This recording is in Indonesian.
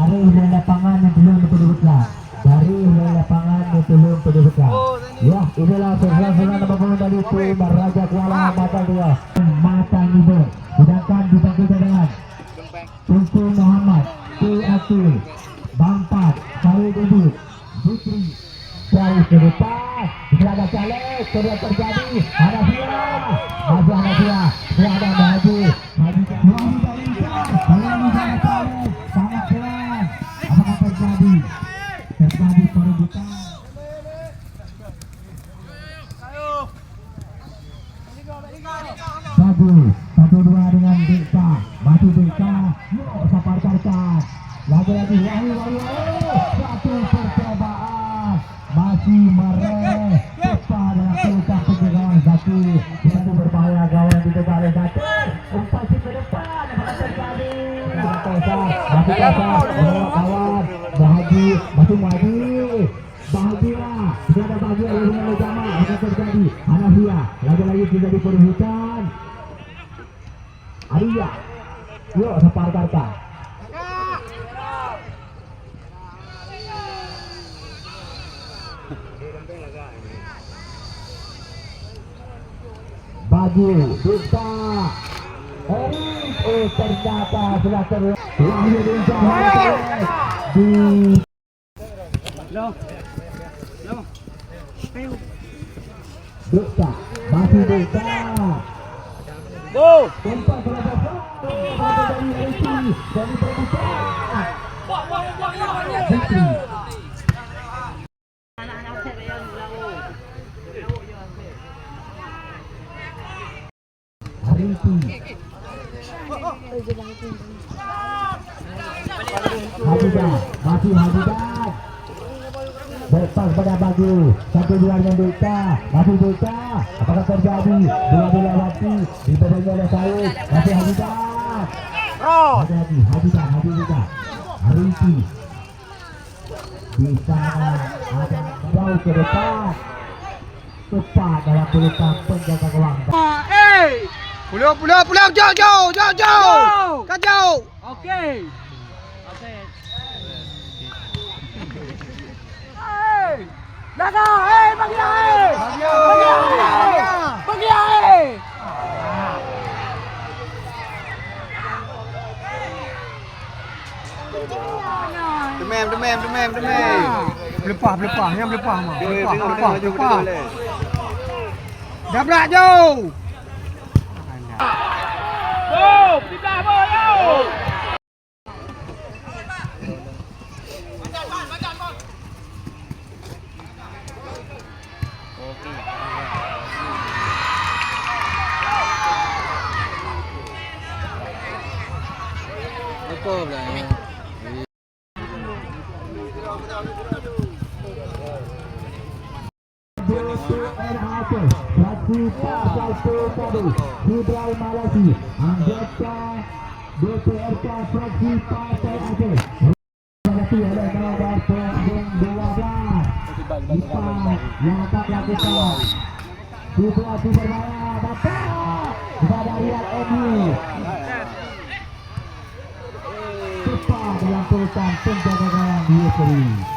dari lapangan yang belum dibuka. Dari lapangan yang belum dibuka. Ya, inilah sesuatu nomor dari tim Raja Kuala Mata dia. Mata Ibu. Sedangkan dibagi dengan Tunku Muhammad, Akil, Bampat, Syahid Ibu, Bukri, jauh ke depan, berada caleg, sudah terjadi, Hanafiah, Hanafiah, berada maju, sangat pelan, apakah terjadi perebutan. Bagus, 1-2 dengan Deka, masih Deka, saparkan, lagi-lagi Wahyu, satu percobaan, masih mereh, cepat dalam pelukan penjagaan Zaki, kita berbahaya gawang dijaga oleh Zaki, umpan ke depan, apakah terjadi, masih kasar, kawan, Bahagia, masih maju, Bahagia, tidak ada Bahagia yang menolak jamaah, apakah terjadi, Hanafiah, lagi-lagi terjadi perebutan. Arya, yuk separkan. Baju, bisa. Ternyata sudah terus. Wahyu di Deka, masih Deka. Go! Tempat berada dari Riki, dari perebutan. Bukri. Riki. Hajidah, masih Hajidah. Berpas pada Baju, 1-2 dengan Deka, masih Deka, apakah terjadi, bola lewati, diberikan oleh Syahid, masih Hajidah. Hajidah, Riki. Di sana ada jauh ke depan, tepat dalam pelukan penjaga gawang. Pulang, jauh. Kacau. Oke. Dadah, bagi Demam. Belepah, yang belepah mah. Belepah. Dabrak jauh. Pindah bola. Betul lah. Hidral Malasi, anggota DPRK fraksi Partai Aceh. Malasi oleh nomor punggung 12. Yang akan lakukan situasi berbahaya, dapat kepada Riyad MU. Cepat dalam pelukan penjaga gawang Yusri.